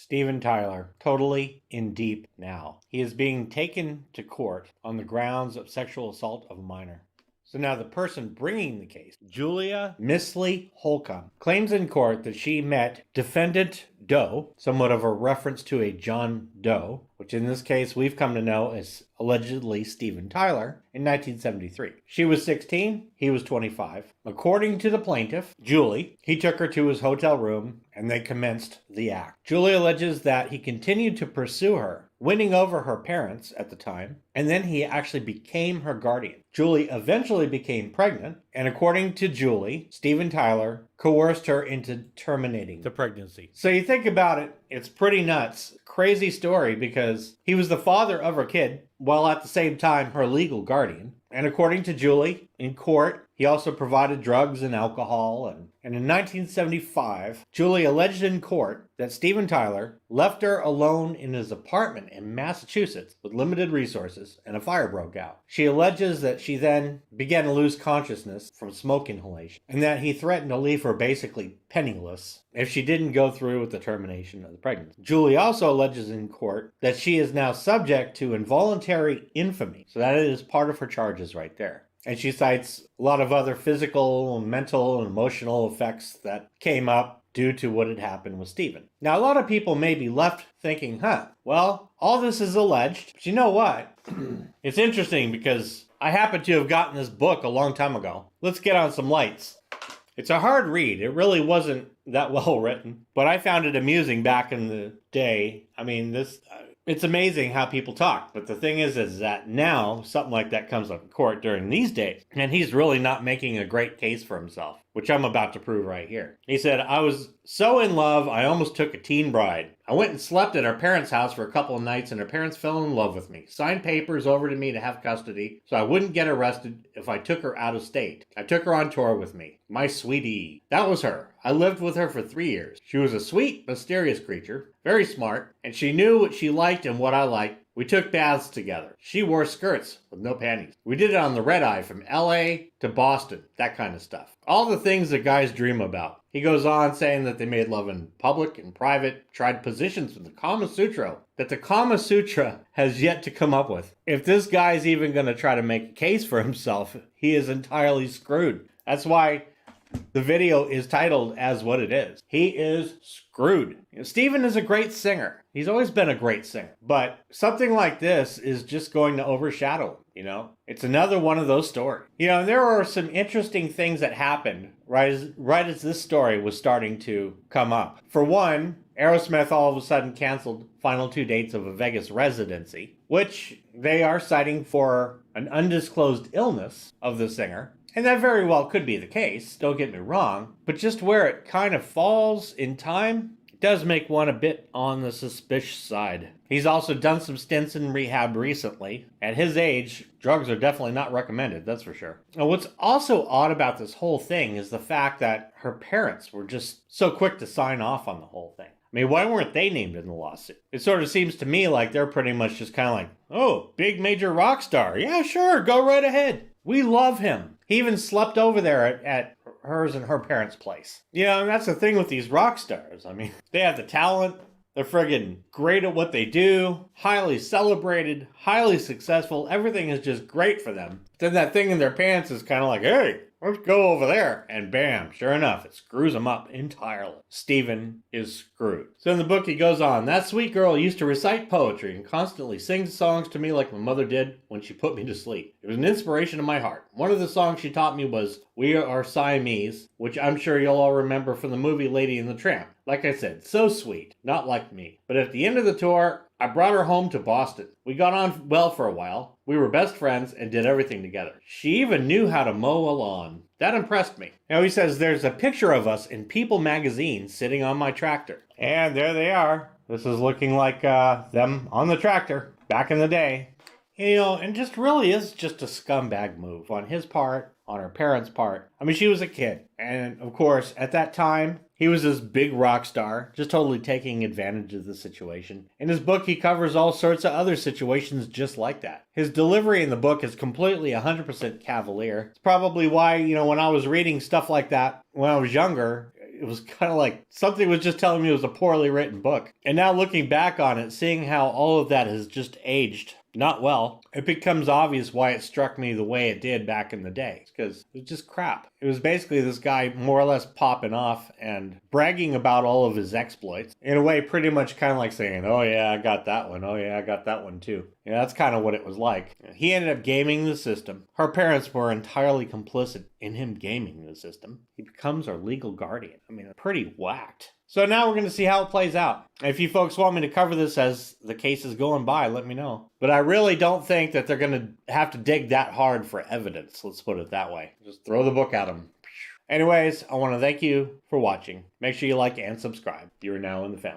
Steven Tyler, totally in deep now. He is being taken to court on the grounds of sexual assault of a minor. So now the person bringing the case, Julia Misley Holcomb, claims in court that she met Defendant DOE, somewhat of a reference to a John Doe, which in this case we've come to know as allegedly Steven Tyler, in 1973. She was 16, he was 25. According to the plaintiff, Julie, he took her to his hotel room and they commenced the act. Julie alleges that he continued to pursue her, winning over her parents at the time, and then he actually became her guardian. Julie eventually became pregnant, and according to Julie, Steven Tyler coerced her into terminating the pregnancy. So you think about it, it's pretty nuts. Crazy story because he was the father of her kid, while at the same time her legal guardian. And according to Julie, in court, he also provided drugs and alcohol. And in 1975, Julie alleged in court that Steven Tyler left her alone in his apartment in Massachusetts with limited resources and a fire broke out. She alleges that she then began to lose consciousness from smoke inhalation and that he threatened to leave her basically penniless if she didn't go through with the termination of the pregnancy. Julie also alleges in court that she is now subject to involuntary infamy. So that is part of her charges right there. And she cites a lot of other physical, mental, and emotional effects that came up due to what had happened with Steven. Now, a lot of people may be left thinking, well, all this is alleged. But you know what? It's interesting because I happen to have gotten this book a long time ago. Let's get on some lights. It's a hard read. It really wasn't that well written, but I found it amusing back in the day. I mean, it's amazing how people talk, but the thing is that now something like that comes up in court during these days, and he's really not making a great case for himself, which I'm about to prove right here. He said, I was so in love, I almost took a teen bride. I went and slept at her parents' house for a couple of nights, and her parents fell in love with me. Signed papers over to me to have custody, so I wouldn't get arrested if I took her out of state. I took her on tour with me. My sweetie. That was her. I lived with her for 3 years. She was a sweet, mysterious creature, very smart, and she knew what she liked and what I liked. We took baths together. She wore skirts with no panties. We did it on the red eye from LA to Boston, that kind of stuff. All the things that guys dream about. He goes on saying that they made love in public and private, tried positions with the Kama Sutra that the Kama Sutra has yet to come up with. If this guy's even going to try to make a case for himself, he is entirely screwed. That's why the video is titled as what it is. He is screwed. Steven is a great singer. He's always been a great singer. But something like this is just going to overshadow him, It's another one of those stories. There are some interesting things that happened right as this story was starting to come up. For one, Aerosmith all of a sudden canceled final 2 dates of a Vegas residency, which they are citing for an undisclosed illness of the singer. And that very well could be the case, don't get me wrong, but just where it kind of falls in time, it does make one a bit on the suspicious side. He's also done some stints in rehab recently. At his age, drugs are definitely not recommended, that's for sure. Now, what's also odd about this whole thing is the fact that her parents were just so quick to sign off on the whole thing. I mean, why weren't they named in the lawsuit? It sort of seems to me like they're pretty much just kind of like, oh, big major rock star. Yeah, sure, go right ahead. We love him. He even slept over there at hers and her parents' place. And that's the thing with these rock stars. I mean, they have the talent. They're friggin' great at what they do. Highly celebrated, highly successful. Everything is just great for them. Then that thing in their pants is kind of like, hey, let's go over there. And bam, sure enough, it screws them up entirely. Steven is screwed. So in the book, he goes on, that sweet girl used to recite poetry and constantly sing songs to me like my mother did when she put me to sleep. It was an inspiration to my heart. One of the songs she taught me was We Are Siamese, which I'm sure you'll all remember from the movie Lady and the Tramp. Like I said, so sweet, not like me. But at the end of the tour, I brought her home to Boston. We got on well for a while. We were best friends and did everything together. She even knew how to mow a lawn. That impressed me. Now he says there's a picture of us in People magazine sitting on my tractor. And there they are. This is looking like them on the tractor back in the day. And just really is just a scumbag move on his part, on her parents' part. I mean, she was a kid. And of course, at that time, he was this big rock star, just totally taking advantage of the situation. In his book, he covers all sorts of other situations just like that. His delivery in the book is completely 100% cavalier. It's probably why, when I was reading stuff like that when I was younger, it was kind of like something was just telling me it was a poorly written book. And now looking back on it, seeing how all of that has just aged not well, it becomes obvious why it struck me the way it did back in the day. Because it was just crap. It was basically this guy more or less popping off and bragging about all of his exploits. In a way, pretty much kind of like saying, oh yeah, I got that one. Oh yeah, I got that one too. Yeah, that's kind of what it was like. He ended up gaming the system. Her parents were entirely complicit in him gaming the system. He becomes our legal guardian. I mean, pretty whacked. So now we're going to see how it plays out. If you folks want me to cover this as the case is going by, let me know. But I really don't think that they're going to have to dig that hard for evidence. Let's put it that way. Just throw the book at them. Anyways, I want to thank you for watching. Make sure you like and subscribe. You are now in the family.